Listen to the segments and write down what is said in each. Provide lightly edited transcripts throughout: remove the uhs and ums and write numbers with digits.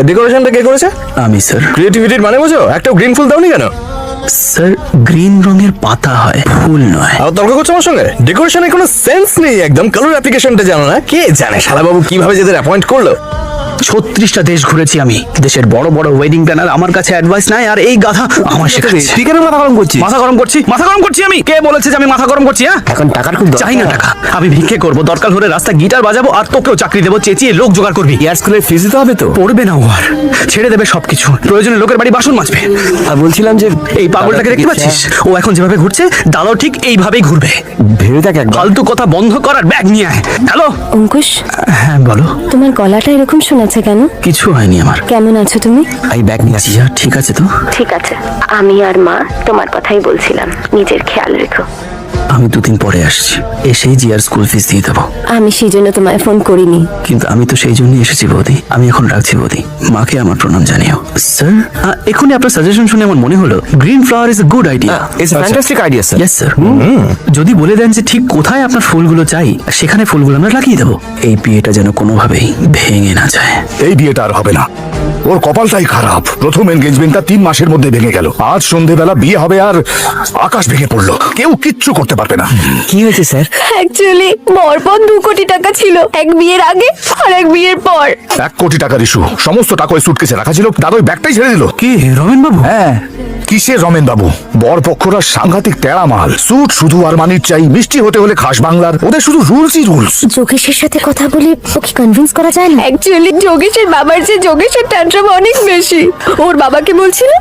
ডেকোরেশনটা কে করেছে? আমি স্যার। ক্রিয়েটিভিটির মানে বোঝো? একটা গ্রিন ফুল দাওনি কেন? স্যার গ্রিন রঙের পাতা হয়, ফুল নয়। আর তর্ক করছো আমার সঙ্গে? ডেকোরেশনের কোনো সেন্স নেই একদম। কালার অ্যাপ্লিকেশনটা জানো না? কে জানে শালাবাবু কিভাবে যেদের অ্যাপয়েন্ট করলো? 36টা দেশ ঘুরেছি আমি। দেশের বড় বড় ওয়েডিং প্ল্যানার আমার কাছে অ্যাডভাইস নাই, আর এই গাধা আমার শেখাচ্ছে। তুই কেন মাথা গরম করছিস? মাথা গরম করছি? মাথা গরম করছি আমি? কে বলেছে যে আমি মাথা গরম করছি? হ্যাঁ, এখন টাকার খুব চাই না টাকা। আমি ভিক্ষে করব, দরকার হলে রাস্তা গিটার বাজাবো, আর তোকেও চাকরি দেবো। চেঁচিয়ে লোক জোগাড় করবি। ইয়ার স্কুলের ফিস দিতে হবে তো? পড়বে না ও আর, ছেড়ে দেবে সবকিছু। প্রয়োজনে লোকের বাড়ি বাসন মাজবে। আর বলছিলাম যে এই পাগলটাকে দেখতে পাচ্ছিস? ও এখন যেভাবে ঘুরছে, দাদাও ঠিক এইভাবেই ঘুরবে। ভেবে দেখ একবার। ফালতু কথা বন্ধ করার ব্যাগ নিয়ে আয়। হ্যালো। অঙ্কুশ, হ্যাঁ বলো। তোমার গলাটা এরকম শোনাচ্ছে কেন? কিছু হয়নি আমার। কেমন আছো তুমি? এই ব্যাগ নিয়ে আসি। জিয়া ঠিক আছে তো? ঠিক আছে। আমি আর মা তোমার কথাই বলছিলাম, নিজের খেয়াল রেখো। আমি 2 দিন পরে আসছি, এসেই জিয়ার স্কুল ফিস দিয়ে দেবো। আমি সেই জন্য তোমায় ফোন করিনি। কিন্তু আমি তো সেই জন্যই এসেছি বৌদি। আমি এখন রাখছি বৌদি, মাকে আমার প্রণাম জানিও। স্যার, এখনই আপনার সাজেশন শুনে আমার মনে হলো green flower is a good idea. It's a fantastic idea sir. Yes sir. যদি বলে দেন যে ঠিক কোথায় আপনার ফুলগুলো চাই, সেখানে ফুলগুলো আমরা লাগিয়ে দেবো। এই বিয়েটা যেন কোনোভাবেই ভেঙে না যায়। এই বিয়েটা আর হবে না। ওর কপালটাই খারাপ। প্রথম এনগেজমেন্টটা 3 মাসের মধ্যে ভেঙে গেল। আজ সন্ধেবেলা বিয়ে হবে আর আকাশ ভেঙে পড়লো। কেউ কিচ্ছু করতে পারবে না। কি হয়েছে স্যার? অ্যাকচুয়ালি বরপণ 2 কোটি টাকা ছিল, এক বিয়ের আগে আর এক বিয়ের পর। 1 কোটি টাকার ইস্যু। সমস্ত টাকা ওই সুটকেসে রাখা ছিল। দাদা ওই ব্যাগটাই ছেড়ে দিল। কি রমেন বাবু? হ্যাঁ, কিসের রমেন বাবু? বর পক্ষরা সাংঘাতিক তেড়া মাল। স্যুট শুধু আরমানির চাই, মিষ্টি হতে হলে খাস বাংলার। ওদের শুধু রুলসই রুলস। যোগেশের সাথে কথা বলে ওকে কনভিন্স করা যায় না? অ্যাকচুয়ালি যোগেশের বাবার যে যোগেশের ট্যান্ট্রাম অনেক বেশি। ওর বাবাকে বলছিল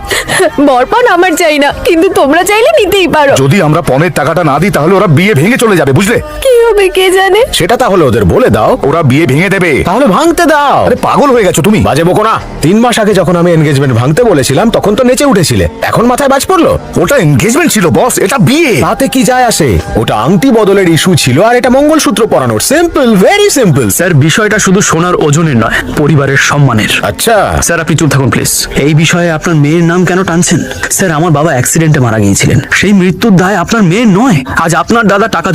বরপণ আমার চাই না, কিন্তু তোমরা চাইলে নিতেই পারো। যদি আমরা পনের টাকাটা না দিই তাহলে ওরা বিয়ে ভেঙে চলে যাবে, বুঝলে? কি হবে কে জানে। সেটা তাহলে ওদের বলে দাও, ওরা বিয়ে ভেঙে দেবে। তাহলে ভাঙতে দাও। আরে পাগল হয়ে গেছো তুমি? বাজে বকো না। 3 মাস আগে যখন আমি এনগেজমেন্ট ভাঙতে বলেছিলাম তখন তো নেচে উঠেছিলে, এখন মাথায় বাজ পড়লো? ওটা এনগেজমেন্ট ছিল বস, এটা বিয়ে। তাতে কি যায় আসে? ওটা আংটি বদলের ইস্যু ছিল, আর এটা মঙ্গলসূত্র পরানোর। Simple, very simple. স্যার বিষয়টা শুধু সোনার ওজনের নয়, পরিবারের সম্মানের। আচ্ছা স্যার আপনি চুপ থাকুন প্লিজ। এই বিষয়ে আপনার মেয়ের নাম কেন টানছেন? স্যার আমার বাবা অ্যাক্সিডেন্টে মারা গিয়েছিলেন, সেই মৃত্যুর দায় আপনার মেয়ের নয়। আজ আপনার দাদা টাকা